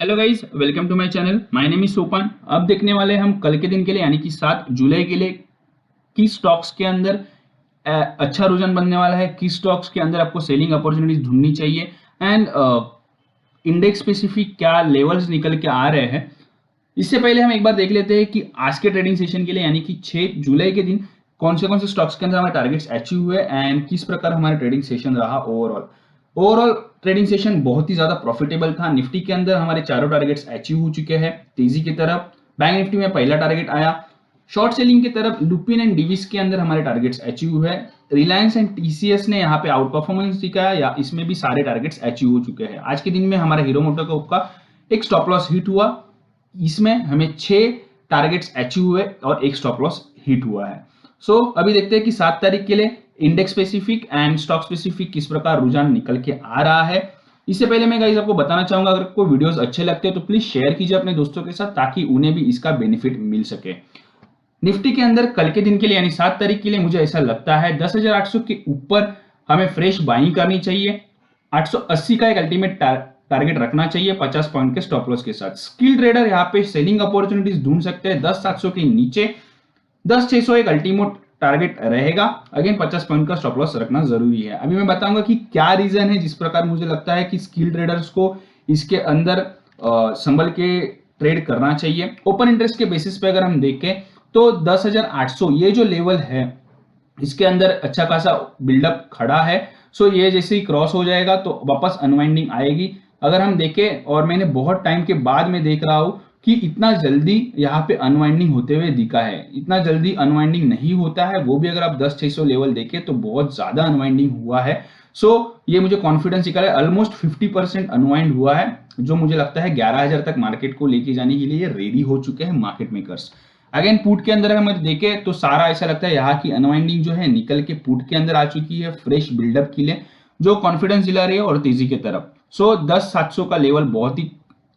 Hello guys, welcome to my channel. My name is Sopan. अब देखने वाले हम कल के दिन के लिए यानी कि 7 जुलाई के लिए किस स्टॉक्स के अंदर अच्छा रुझान बनने वाला है, किस स्टॉक्स के अंदर आपको सेलिंग अपॉर्चुनिटीज ढूंढनी चाहिए एंड इंडेक्स स्पेसिफिक क्या लेवल्स निकल के आ रहे हैं। इससे पहले हम एक बार देख लेते हैं कि आज के ट्रेडिंग सेशन के लिए यानी कि 6 जुलाई के दिन कौन से स्टॉक्स के अंदर हमारे टारगेट्स अचीव हुए एंड किस प्रकार हमारा ट्रेडिंग सेशन रहा। ओवरऑल ट्रेडिंग सेशन बहुत ही ज्यादा प्रॉफिटेबल था। निफ्टी के अंदर हमारे चारों टारगेट्स अचीव हो चुके हैं तेजी की तरफ। बैंक निफ्टी में पहला टारगेट आया। शॉर्ट सेलिंग की तरफ लुपिन एंड डिविस के अंदर हमारे टारगेट्स अचीव हुए। रिलायंस एंड टीसीएस ने यहाँ पे आउट परफॉर्मेंस दिखाया या इसमें भी सारे टारगेट्स अचीव हो चुके हैं। आज के दिन में हमारा हीरो मोटोकॉर्प का एक स्टॉप लॉस हिट हुआ। इसमें हमें 6 टारगेट्स अचीव हुए और एक स्टॉप लॉस हिट हुआ है। सो अभी देखते हैं कि 7 तारीख के लिए index specific and stock specific किस प्रकार रुझान निकल के आ रहा है। इससे पहले मैं गाइस आपको बताना चाहूंगा, अगर आपको वीडियोस अच्छे लगते हैं तो प्लीज शेयर कीजिए अपने दोस्तों के साथ ताकि उन्हें भी इसका बेनिफिट मिल सके। निफ्टी के अंदर कल के दिन के लिए यानी 7 तारीख के लिए मुझे ऐसा लगता है 10,800 के ऊपर हमें फ्रेश बाइंग करनी चाहिए। 880 का एक अल्टीमेट टारगेट रखना चाहिए 50 पॉइंट के स्टॉप लॉस के साथ। स्किल ट्रेडर यहाँ पे सेलिंग अपॉर्चुनिटीज ढूंढ सकते हैं 10,700 के नीचे। 10,600 एक अल्टीमेट टारगेट रहेगा। अगेन 50 पॉइंट का स्टॉप लॉस रखना जरूरी है। अभी मैं बताऊंगा कि क्या रीजन है जिस प्रकार मुझे लगता है कि स्किल ट्रेडर्स को इसके अंदर संभल के ट्रेड करना चाहिए। ओपन इंटरेस्ट के बेसिस पे अगर हम देखें तो 10,800 ये जो लेवल है इसके अंदर अच्छा खासा बिल्डअप खड़ा है। सो ये जैसे ही क्रॉस हो जाएगा तो वापस अनवाइंडिंग आएगी। अगर हम देखें, और मैंने बहुत टाइम के बाद में देख रहा हूं कि इतना जल्दी यहाँ पे अनवाइंडिंग होते हुए दिखा है। इतना जल्दी अनवाइंडिंग नहीं होता है, वो भी अगर आप 10,600 लेवल देखें तो बहुत ज्यादा अनवाइंडिंग हुआ है। सो ये मुझे कॉन्फिडेंस निकाला है। ऑलमोस्ट 50% अनवाइंड हुआ है, जो मुझे लगता है 11,000 तक मार्केट को लेके जाने के लिए रेडी हो चुके हैं मार्केट मेकर्स। अगेन पुट के अंदर हम देखें तो सारा ऐसा लगता है यहाँ की अनवाइंडिंग जो है निकल के पुट के अंदर आ चुकी है फ्रेश बिल्डअप के लिए, जो कॉन्फिडेंस दिला रही है और तेजी की तरफ। सो 10,700 का लेवल बहुत ही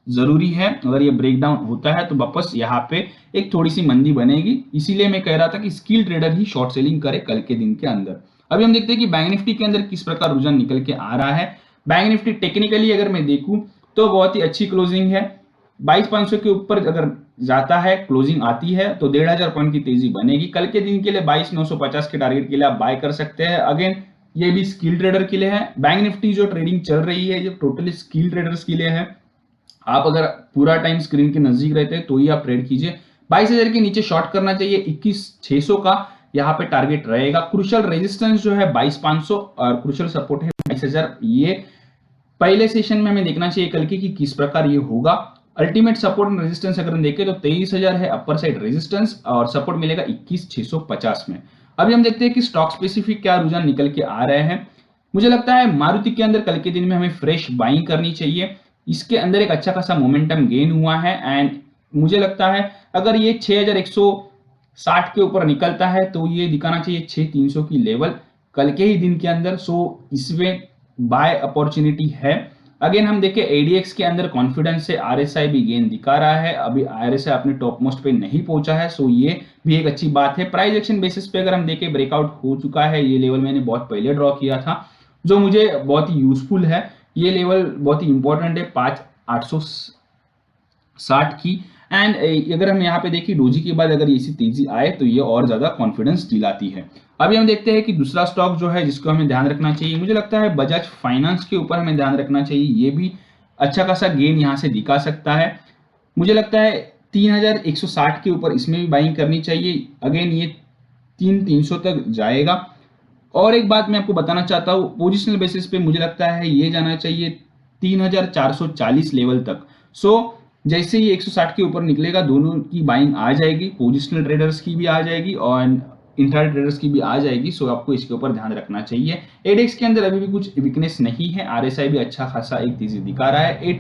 जरूरी है। अगर ये ब्रेकडाउन होता है तो वापस यहाँ पे एक थोड़ी सी मंदी बनेगी। इसीलिए मैं कह रहा था कि स्किल ट्रेडर ही शॉर्ट सेलिंग करे कल के दिन के अंदर। अभी हम देखते हैं कि बैंक निफ्टी के अंदर किस प्रकार रुझान निकल के आ रहा है। बैंक निफ्टी टेक्निकली अगर मैं देखूं तो बहुत ही अच्छी क्लोजिंग है। 22,500 के ऊपर अगर जाता है, क्लोजिंग आती है तो 1,500 पॉइंट की तेजी बनेगी। कल के दिन के लिए 22,950 के टारगेट के लिए आप बाय कर सकते हैं। अगेन ये भी स्किल ट्रेडर के लिए है। बैंक निफ्टी जो ट्रेडिंग चल रही है, जो टोटली स्किल ट्रेडर्स के लिए है। आप अगर पूरा टाइम स्क्रीन के नजदीक रहते हैं तो ही आप ट्रेड कीजिए। 22,000 के नीचे शॉर्ट करना चाहिए। 21,600 का यहाँ पे टारगेट रहेगा। क्रूशियल रेजिस्टेंस जो है 22,500 और क्रूशियल सपोर्ट है 22,000। ये पहले सेशन में हमें देखना चाहिए कल की कि किस प्रकार ये होगा। अल्टीमेट सपोर्ट एंड रेजिस्टेंस अगर हम देखें तो 23,000 है अपर साइड रेजिस्टेंस और सपोर्ट मिलेगा 21,650 में। अभी हम देखते हैं कि स्टॉक स्पेसिफिक क्या रुझान निकल के आ रहे हैं। मुझे लगता है मारुति के अंदर कल के दिन में हमें फ्रेश बाइंग करनी चाहिए। इसके अंदर एक अच्छा खासा मोमेंटम गेन हुआ है एंड मुझे लगता है अगर ये 6,160 के ऊपर निकलता है तो ये दिखाना चाहिए 6,300 की लेवल कल के ही दिन के अंदर। सो इसमें बाय अपॉर्चुनिटी है। अगेन हम देखें एडीएक्स के अंदर कॉन्फिडेंस से आरएसआई भी गेन दिखा रहा है। अभी आरएसआई अपने टॉप मोस्ट पे नहीं पहुंचा है, सो ये भी एक अच्छी बात है। प्राइस एक्शन बेसिस पे अगर हम देखें ब्रेकआउट हो चुका है। ये लेवल मैंने बहुत पहले ड्रॉ किया था, जो मुझे बहुत ही यूजफुल है। ये लेवल बहुत ही इंपॉर्टेंट है 5,860 की। एंड अगर हम यहाँ पे देखें डोजी के बाद अगर ऐसी तेजी आए तो ये और ज्यादा कॉन्फिडेंस दिलाती है। अभी हम देखते हैं कि दूसरा स्टॉक जो है जिसको हमें ध्यान रखना चाहिए, मुझे लगता है बजाज फाइनेंस के ऊपर हमें ध्यान रखना चाहिए। ये भी अच्छा खासा गेन यहाँ से दिखा सकता है। मुझे लगता है 3,160 के ऊपर इसमें भी बाइंग करनी चाहिए। अगेन ये 3,300 तक जाएगा। और एक बात मैं आपको बताना चाहता हूं, पोजिशनल बेसिस पे मुझे लगता है ये जाना चाहिए 3,440 लेवल तक। सो जैसे ही 160 के ऊपर निकलेगा दोनों की बाइंग आ जाएगी, पोजिशनल ट्रेडर्स की भी आ जाएगी और इंट्राडे ट्रेडर्स की भी आ जाएगी। सो आपको इसके ऊपर ध्यान रखना चाहिए। एडेक्स के अंदर अभी भी कुछ वीकनेस नहीं है। आरएसआई भी अच्छा खासा एक तेजी दिखा रहा है।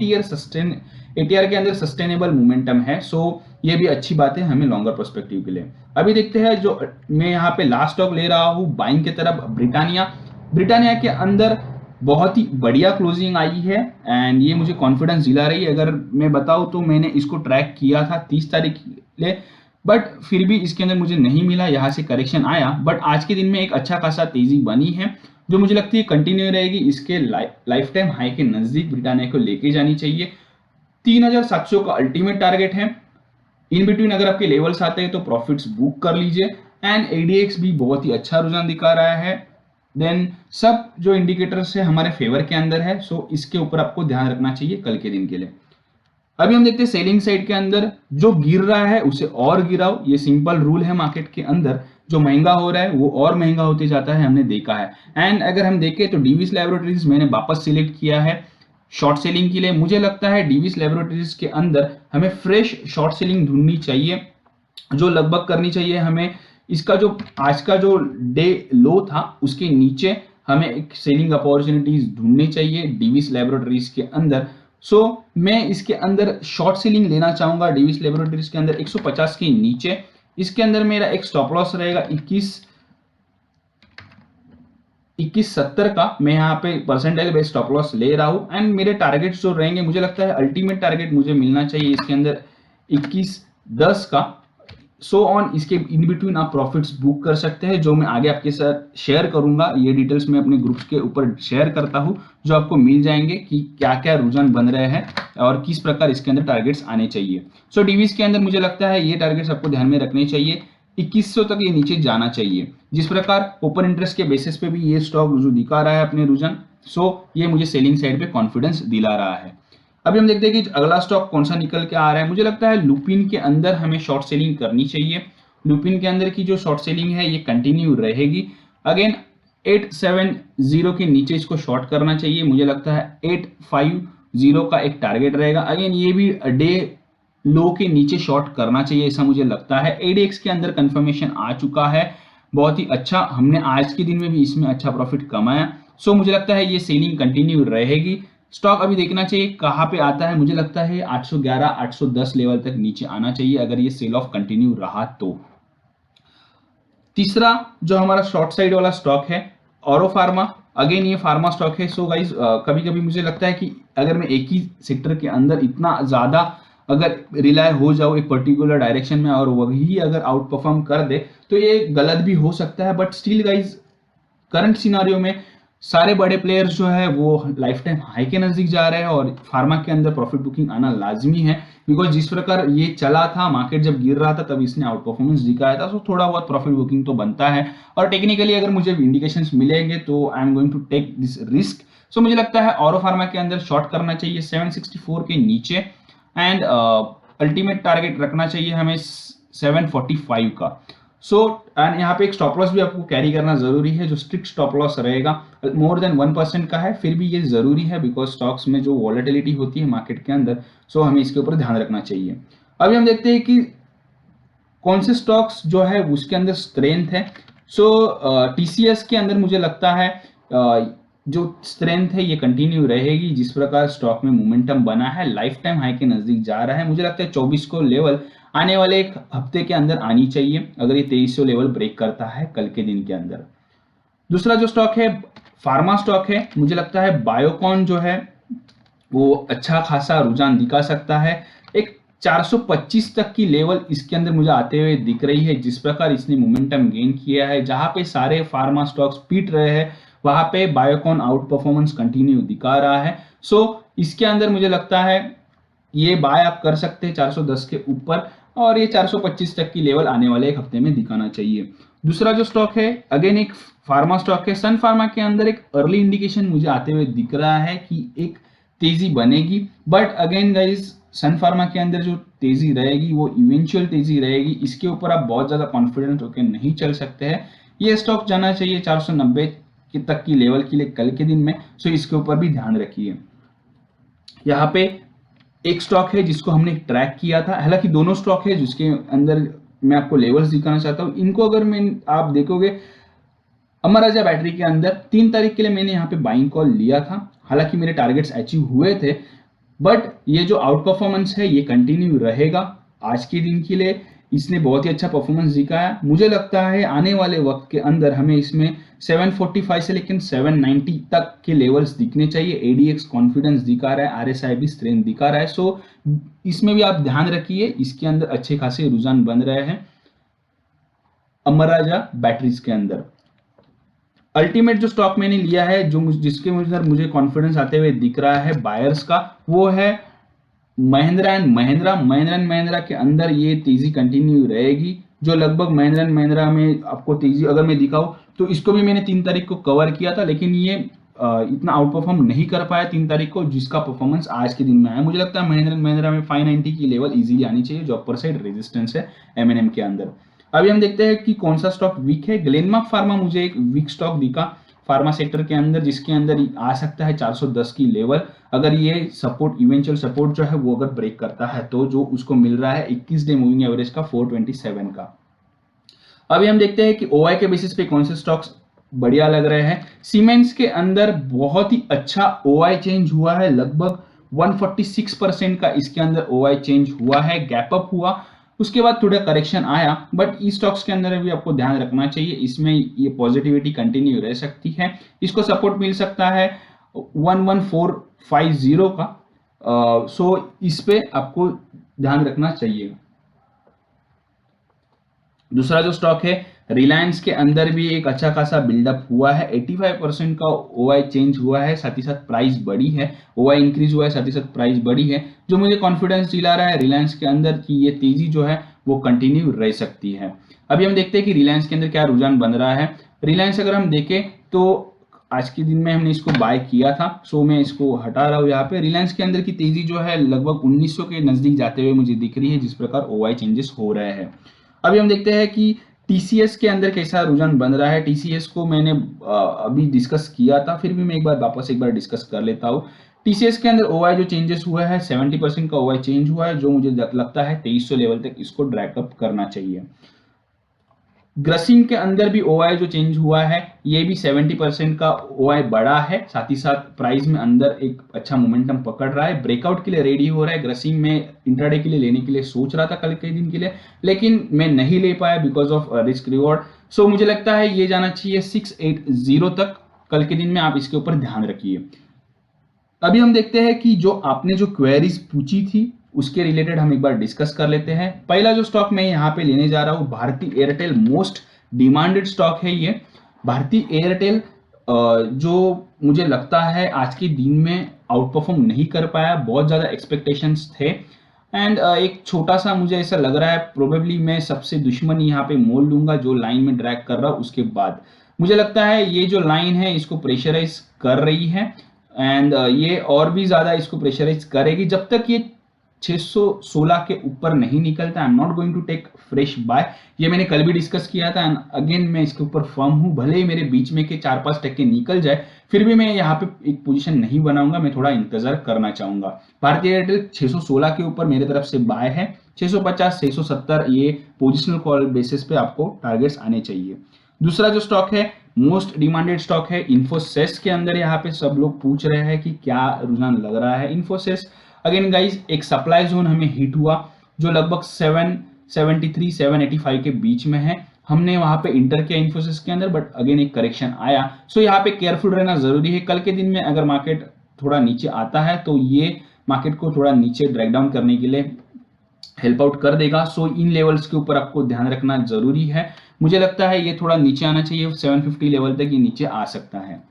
एटीआर के अंदर सस्टेनेबल मोमेंटम है। सो ये भी अच्छी बात है हमें लॉन्गर पर्सपेक्टिव के लिए। अभी देखते हैं जो मैं यहाँ पे लास्ट स्टॉक ले रहा हूँ बाइंग की तरफ, ब्रिटानिया के अंदर बहुत ही बढ़िया क्लोजिंग आई है एंड ये मुझे कॉन्फिडेंस दिला रही है। अगर मैं बताऊं तो मैंने इसको ट्रैक किया था 30 तारीख ले, बट फिर भी इसके अंदर मुझे नहीं मिला। यहाँ से करेक्शन आया, बट आज के दिन में एक अच्छा खासा तेजी बनी है जो मुझे लगती है कंटिन्यू रहेगी। इसके लाइफ टाइम हाई के नजदीक ब्रिटानिया को लेके जानी चाहिए। 3700 का अल्टीमेट टारगेट है। इन बिटवीन अगर आपके लेवल्स आते हैं तो प्रॉफिट्स बुक कर लीजिए। एंड एडीएक्स भी बहुत ही अच्छा रुझान दिखा रहा है। देन सब जो इंडिकेटर्स है हमारे फेवर के अंदर है, सो इसके ऊपर आपको ध्यान रखना चाहिए कल के दिन के लिए। अभी हम देखते हैं सेलिंग साइड के अंदर जो गिर रहा है उसे और गिराओ, ये सिंपल रूल है मार्केट के अंदर। जो महंगा हो रहा है वो और महंगा होते जाता है, हमने देखा है। एंड अगर हम देखें तो डीवीस लैबोरेटरीज मैंने वापस सिलेक्ट किया है शॉर्ट सेलिंग के लिए। मुझे लगता है डीवीस लैबोरेटरीज के अंदर हमें फ्रेश शॉर्ट सेलिंग ढूंढनी चाहिए, जो लगभग करनी चाहिए हमें इसका जो आज का जो डे लो था उसके नीचे हमें एक सेलिंग अपॉर्चुनिटीज ढूंढनी चाहिए डीवीस लैबोरेटरीज के अंदर। सो मैं इसके अंदर शॉर्ट सेलिंग लेना चाहूंगा डीवीस लैबोरेटरीज के अंदर 150 के नीचे। इसके अंदर मेरा एक स्टॉप लॉस रहेगा 2170 का। मैं यहाँ पे परसेंटाइल बेस्ड स्टॉप लॉस ले रहा हूँ। एंड मेरे टारगेट्स जो रहेंगे, मुझे लगता है अल्टीमेट टारगेट मुझे मिलना चाहिए इसके अंदर 2110 का। सो ऑन इसके इन बिटवीन आप प्रॉफिट्स बुक कर सकते हैं, जो मैं आगे आपके साथ शेयर करूंगा। ये डिटेल्स मैं अपने ग्रुप्स के ऊपर शेयर करता हूं, जो आपको मिल जाएंगे कि क्या क्या रुझान बन रहे हैं और किस प्रकार इसके अंदर टारगेट्स आने चाहिए। सो डीवीस के अंदर मुझे लगता है ये टारगेट्स आपको ध्यान में रखने चाहिए। 2100 तक ये नीचे जाना चाहिए। जिस प्रकार ओपन इंटरेस्ट के बेसिस पे भी ये स्टॉक जो दिखा रहा है अपने रुझान, सो ये मुझे सेलिंग साइड पे कॉन्फिडेंस दिला रहा है। अभी हम देखते हैं कि अगला स्टॉक कौन सा निकल के आ रहा है। मुझे लगता है लुपिन के अंदर हमें शॉर्ट सेलिंग करनी चाहिए। लुपिन के अंदर की जो शॉर्ट सेलिंग है ये कंटिन्यू रहेगी। अगेन 870 के नीचे इसको शॉर्ट करना चाहिए। मुझे लगता है 850 का एक टारगेट रहेगा। अगेन ये भी डे लो के नीचे शॉर्ट करना चाहिए, ऐसा मुझे लगता है। एडीएक्स के अंदर कंफर्मेशन आ चुका है, बहुत ही अच्छा। हमने आज के दिन में भी इसमें अच्छा प्रॉफिट कमाया। सो मुझे लगता है ये सेलिंग कंटिन्यू रहेगी। स्टॉक अभी देखना चाहिए कहां पे आता है। मुझे लगता है 811 810 लेवल तक नीचे आना चाहिए अगर ये सेल ऑफ कंटिन्यू रहा तो। तीसरा जो हमारा शॉर्ट साइड वाला स्टॉक है औरो फार्मा। अगेन ये फार्मा स्टॉक है। सो गाइस कभी कभी मुझे लगता है कि अगर मैं एक ही सेक्टर के अंदर इतना ज्यादा अगर रिलाय हो जाओ एक पर्टिकुलर डायरेक्शन में और वही अगर आउट परफॉर्म कर दे तो ये गलत भी हो सकता है। But still guys current scenario में सारे बड़े प्लेयर्स जो है वो लाइफ टाइम हाई के नजदीक जा रहे हैं और फार्मा के अंदर प्रॉफिट बुकिंग आना लाजमी है। बिकॉज जिस प्रकार ये चला था, मार्केट जब गिर रहा था तब इसने आउट परफॉर्मेंस दिखाया था। सो थोड़ा बहुत प्रॉफिट बुकिंग तो बनता है और टेक्निकली अगर मुझे इंडिकेशंस मिलेंगे तो I am going to take this risk. So मुझे लगता है औरो फार्मा के अंदर शॉर्ट करना चाहिए 764 के नीचे। एंड अल्टीमेट टारगेट रखना चाहिए हमें 745 का। सो एंड यहाँ पे एक स्टॉप लॉस भी आपको कैरी करना जरूरी है, जो स्ट्रिक्ट स्टॉप लॉस रहेगा मोर देन 1% का है। फिर भी ये जरूरी है बिकॉज स्टॉक्स में जो वॉलेटिलिटी होती है मार्केट के अंदर, सो हमें इसके ऊपर ध्यान रखना चाहिए। अभी हम देखते हैं कि कौन से स्टॉक्स जो है उसके अंदर स्ट्रेंथ है। सो टीसीएस के अंदर मुझे लगता है जो स्ट्रेंथ है ये कंटिन्यू रहेगी। जिस प्रकार स्टॉक में मोमेंटम बना है, लाइफ टाइम हाई के नजदीक जा रहा है। मुझे लगता है 24 को लेवल आने वाले एक हफ्ते के अंदर आनी चाहिए अगर ये 2300 लेवल ब्रेक करता है कल के दिन के अंदर। दूसरा जो स्टॉक है फार्मा स्टॉक है। मुझे लगता है बायोकॉन जो है वो अच्छा खासा रुझान दिखा सकता है। एक 425 तक की लेवल इसके अंदर मुझे आते हुए दिख रही है। जिस प्रकार इसने मोमेंटम गेन किया है, जहां पे सारे फार्मा स्टॉक्स पीट रहे हैं वहां पे बायोकॉन आउट परफॉर्मेंस कंटिन्यू दिखा रहा है। सो इसके अंदर मुझे लगता है ये बाय आप कर सकते हैं 410 के ऊपर और ये 425 तक की लेवल आने वाले एक हफ्ते में दिखाना चाहिए। दूसरा जो स्टॉक है अगेन एक फार्मा स्टॉक है। सन फार्मा के अंदर एक अर्ली इंडिकेशन मुझे आते हुए दिख रहा है कि एक तेजी बनेगी। But again guys Sun Pharma के अंदर जो तेजी रहेगी वो इवेंचुअल तेजी रहेगी, इसके ऊपर आप बहुत ज्यादा कॉन्फिडेंट होकर नहीं चल सकते हैं। ये स्टॉक जाना चाहिए 490 तक की लेवल के लिए कल के दिन में। सो इसके ऊपर भी ध्यान रखिए। यहाँ पे एक स्टॉक है जिसको हमने ट्रैक किया था, हालांकि दोनों स्टॉक है जिसके अंदर मैं आपको लेवल्स दिखाना चाहता हूं। इनको अगर मैं आप देखोगे अमर राजा बैटरी के अंदर 3 तारीख के लिए मैंने यहाँ पे बाइंग कॉल लिया था। हालांकि मेरे टारगेट्स अचीव हुए थे बट ये जो आउट परफॉर्मेंस है ये कंटिन्यू रहेगा आज के दिन के लिए। इसने बहुत ही अच्छा परफॉर्मेंस दिखाया। मुझे लगता है आने वाले वक्त के अंदर हमें इसमें 745 से लेकिन 790 तक के लेवल्स दिखने चाहिए। एडीएक्स कॉन्फिडेंस दिखा रहा है, आरएसआई भी स्ट्रेंथ दिखा रहा है। सो इसमें भी आप ध्यान रखिए, इसके अंदर अच्छे खासे रुझान बन रहे हैं अमर राजा बैटरीज के अंदर। अल्टीमेट जो स्टॉक मैंने लिया है जो जिसके मुझे कॉन्फिडेंस आते हुए दिख रहा है बायर्स का, वो है महिंद्रा के अंदर ये तेजी कंटिन्यू रहेगी, जो लगभग महिंद्रा में आपको तेजी अगर मैं दिखाऊं तो इसको भी मैंने 3 तारीख को कवर किया था, लेकिन ये इतना आउट परफॉर्म नहीं कर पाया 3 तारीख को, जिसका परफॉर्मेंस आज के दिन में आया। मुझे लगता है महिंद्रा में 590 की लेवल इजीली आनी चाहिए, जो अपर साइड रेजिस्टेंस है एमएनएम के अंदर। अभी हम देखते हैं कि कौन सा स्टॉक वीक है। ग्लेनमार्क फार्मा मुझे एक वीक स्टॉक दिखा फार्मा सेक्टर के अंदर, जिसके अंदर आ सकता है 410 की लेवल। अगर ये सपोर्ट इवेंचुअल सपोर्ट जो है वो अगर ब्रेक करता है तो जो उसको मिल रहा है 21 डे मूविंग एवरेज का 427 का। अभी हम देखते हैं कि ओआई के बेसिस पे कौन से स्टॉक्स बढ़िया लग रहे हैं। सीमेंट्स के अंदर बहुत ही अच्छा ओआई चेंज हुआ है, लगभग 146% का इसके अंदर ओआई चेंज हुआ है, गैप अप हुआ, उसके बाद थोड़ा करेक्शन आया, बट ई स्टॉक्स के अंदर भी आपको ध्यान रखना चाहिए, इसमें ये पॉजिटिविटी कंटिन्यू रह सकती है। इसको सपोर्ट मिल सकता है 11450 का, सो इस पे आपको ध्यान रखना चाहिए। दूसरा जो स्टॉक है रिलायंस के अंदर भी एक अच्छा खासा बिल्डअप हुआ है, 85% का ओआई चेंज हुआ है, साथ ही साथ प्राइस बढ़ी है, ओआई इंक्रीज हुआ है, साथ ही साथ प्राइस बढ़ी है, जो मुझे कॉन्फिडेंस दिला रहा है रिलायंस के अंदर कि ये तेजी जो है वो कंटिन्यू रह सकती है। अभी हम देखते हैं कि रिलायंस के अंदर क्या रुझान बन रहा है। रिलायंस अगर हम देखें तो आज के दिन में हमने इसको बाय किया था, सो मैं इसको हटा रहा हूँ यहाँ पे। रिलायंस के अंदर की तेजी जो है लगभग 1900 के नजदीक जाते हुए मुझे दिख रही है, जिस प्रकार ओआई चेंजेस हो रहे हैं। अभी हम देखते हैं कि टीसीएस के अंदर कैसा रुझान बन रहा है। टीसीएस को मैंने अभी डिस्कस किया था, फिर भी मैं वापस एक बार डिस्कस कर लेता हूँ। टीसीएस के अंदर ओआई जो चेंजेस हुआ है 70% का ओआई चेंज हुआ है, जो मुझे लगता है 2300 लेवल तक इसको ड्रैग अप करना चाहिए। ग्रसिम के अंदर भी ओआई जो चेंज हुआ है ये भी 70% का ओआई बढ़ा है, साथ ही साथ प्राइस में अंदर एक अच्छा मोमेंटम पकड़ रहा है, ब्रेकआउट के लिए रेडी हो रहा है। ग्रसिम में इंट्राडे के लिए लेने के लिए सोच रहा था कल के दिन के लिए, लेकिन मैं नहीं ले पाया बिकॉज ऑफ रिस्क रिवॉर्ड। सो मुझे लगता है ये जाना चाहिए 680 तक, कल के दिन में आप इसके ऊपर ध्यान रखिए। अभी हम देखते हैं कि जो आपने जो क्वेरीज पूछी थी उसके रिलेटेड हम एक बार डिस्कस कर लेते हैं। पहला जो स्टॉक मैं यहाँ पे लेने जा रहा हूँ Bharti Airtel, most demanded stock है ये भारती एयरटेल, जो मुझे लगता है आज के दिन में आउट परफॉर्म नहीं कर पाया, बहुत ज्यादा एक्सपेक्टेशंस थे एंड एक छोटा सा मुझे ऐसा लग रहा है प्रोबेबली मैं सबसे दुश्मन यहाँ पे मोल लूंगा जो लाइन में ड्रैग कर रहा हूँ। उसके बाद मुझे लगता है ये जो लाइन है इसको प्रेशराइज कर रही है एंड ये और भी ज्यादा इसको प्रेशराइज करेगी जब तक ये 616 के ऊपर नहीं निकलता। I am not going to take fresh buy, ये मैंने कल भी डिस्कस किया था एंड अगेन मैं इसके ऊपर फर्म हूं, भले ही मेरे बीच में के 4-5 टक्के निकल जाए फिर भी मैं यहाँ पे एक पोजीशन नहीं बनाऊंगा, मैं थोड़ा इंतजार करना चाहूंगा। भारतीय एयरटेल 616 के ऊपर मेरे तरफ से बाय है, 650 670 ये पोजिशनल कॉल बेसिस पे आपको टारगेट्स आने चाहिए। दूसरा जो स्टॉक है मोस्ट डिमांडेड स्टॉक है इन्फोसिस के अंदर, यहाँ पे सब लोग पूछ रहे हैं कि क्या रुझान लग रहा है इन्फोसिस। अगेन गाइस एक सप्लाई जोन हमें हिट हुआ जो लगभग 773 785 के बीच में है, हमने वहां पे इंटर किया इन्फोसिस के अंदर, बट अगेन एक करेक्शन आया। सो यहाँ पे केयरफुल रहना जरूरी है। कल के दिन में अगर मार्केट थोड़ा नीचे आता है तो ये मार्केट को थोड़ा नीचे ड्रैग डाउन करने के लिए हेल्प आउट कर देगा। सो इन लेवल्स के ऊपर आपको ध्यान रखना जरूरी है। मुझे लगता है ये थोड़ा नीचे आना चाहिए, 750 लेवल तक ये नीचे आ सकता है।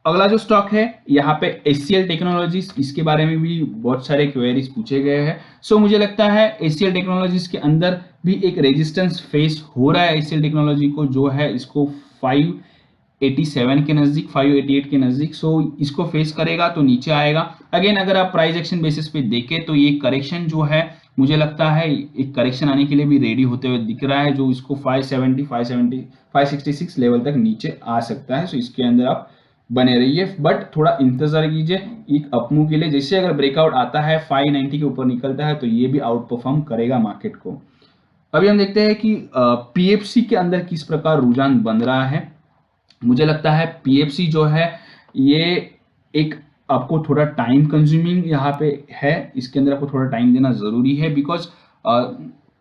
अगला जो स्टॉक है यहाँ पे एचसीएल टेक्नोलॉजीज, इसके बारे में भी बहुत सारे क्वेरीज पूछे गए हैं। सो मुझे लगता है एचसीएल टेक्नोलॉजीज के अंदर भी एक रेजिस्टेंस फेस हो रहा है एचसीएल टेक्नोलॉजी को, जो है इसको 587 के नजदीक 588 के नजदीक, सो इसको फेस करेगा तो नीचे आएगा। अगेन अगर आप प्राइस एक्शन बेसिस पे देखें तो ये करेक्शन जो है मुझे लगता है एक करेक्शन आने के लिए भी रेडी होते हुए दिख रहा है, जो इसको 566 लेवल तक नीचे आ सकता है। सो इसके अंदर आप बने रहिए, बट थोड़ा इंतजार कीजिए एक अपमूव के लिए। जैसे अगर ब्रेकआउट आता है 590 के ऊपर निकलता है तो ये भी आउट परफॉर्म करेगा मार्केट को। अभी हम देखते हैं कि पीएफसी के अंदर किस प्रकार रुझान बन रहा है। मुझे लगता है पीएफसी जो है ये एक आपको थोड़ा टाइम कंज्यूमिंग यहाँ पे है, इसके अंदर आपको थोड़ा टाइम देना जरूरी है बिकॉज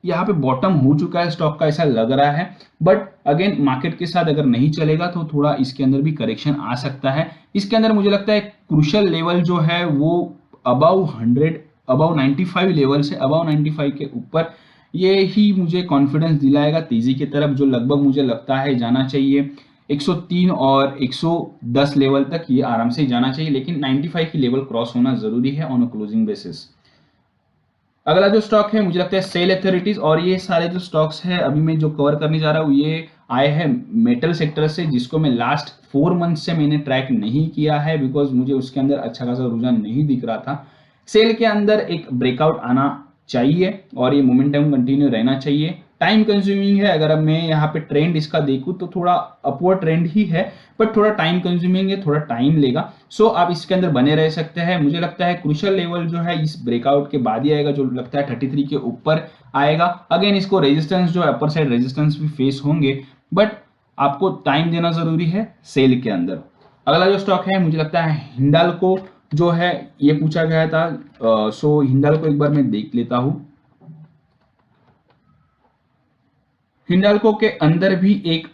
यहाँ पे बॉटम हो चुका है स्टॉक का ऐसा लग रहा है, बट अगेन मार्केट के साथ अगर नहीं चलेगा तो थोड़ा इसके अंदर भी करेक्शन आ सकता है। इसके अंदर मुझे लगता है क्रूशियल लेवल जो है वो अबाउ 95 लेवल से अबाउ 95 के ऊपर, ये ही मुझे कॉन्फिडेंस दिलाएगा तेजी की तरफ, जो लगभग मुझे लगता है जाना चाहिए 103 और 110 लेवल तक ये आराम से जाना चाहिए, लेकिन 95 की लेवल क्रॉस होना जरूरी है ऑन अ क्लोजिंग बेसिस। अगला जो स्टॉक है मुझे लगता है सेल अथॉरिटीज, और ये सारे जो स्टॉक्स है अभी मैं जो कवर करने जा रहा हूँ ये आए हैं मेटल सेक्टर से, जिसको मैं लास्ट 4 मंथ से मैंने ट्रैक नहीं किया है बिकॉज मुझे उसके अंदर अच्छा खासा रुझान नहीं दिख रहा था। सेल के अंदर एक ब्रेकआउट आना चाहिए और ये मोमेंटम कंटिन्यू रहना चाहिए। टाइम कंज्यूमिंग है, अगर अब मैं यहाँ पे ट्रेंड इसका देखूँ तो थोड़ा अपवर्ड ट्रेंड ही है, बट थोड़ा टाइम कंज्यूमिंग है, थोड़ा टाइम लेगा। सो आप इसके अंदर बने रह सकते हैं। मुझे लगता है क्रूशियल लेवल जो है इस ब्रेकआउट के बाद ही आएगा, जो लगता है 33 के ऊपर आएगा। अगेन इसको रेजिस्टेंस जो है अपर साइड रेजिस्टेंस भी फेस होंगे, बट आपको टाइम देना जरूरी है सेल के अंदर। अगला जो स्टॉक है मुझे लगता है हिंडाल्को जो है, ये पूछा गया था, सो हिंडाल्को एक बार मैं देख लेता हूं। हिंडाल्को के अंदर भी एक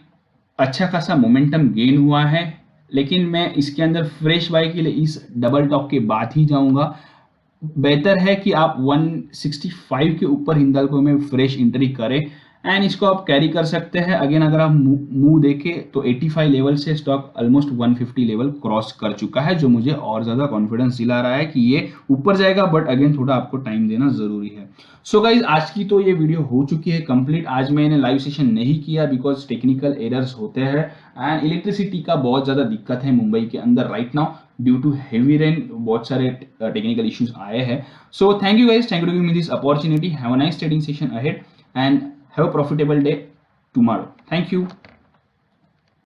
अच्छा खासा मोमेंटम गेन हुआ है, लेकिन मैं इसके अंदर फ्रेश बाय के लिए इस डबल टॉप के बाद ही जाऊंगा। बेहतर है कि आप 165 के ऊपर हिंडाल्को में फ्रेश एंट्री करें एंड इसको आप कैरी कर सकते हैं। अगेन अगर आप मूव देखें तो 85 लेवल से स्टॉक ऑलमोस्ट 150 लेवल क्रॉस कर चुका है, जो मुझे और ज्यादा कॉन्फिडेंस दिला रहा है कि ये ऊपर जाएगा, बट अगेन थोड़ा आपको टाइम देना जरूरी है। सो गाइज आज की तो ये वीडियो हो चुकी है कंप्लीट। आज मैंने लाइव सेशन नहीं किया बिकॉज टेक्निकल एरर्स होते हैं एंड इलेक्ट्रिसिटी का बहुत ज्यादा दिक्कत है मुंबई के अंदर right now due to heavy rain, बहुत सारे टेक्निकल इश्यूज आए हैं। So thank you guys, thank you to give me this opportunity. Have a nice trading session ahead and have a profitable day tomorrow. Thank you.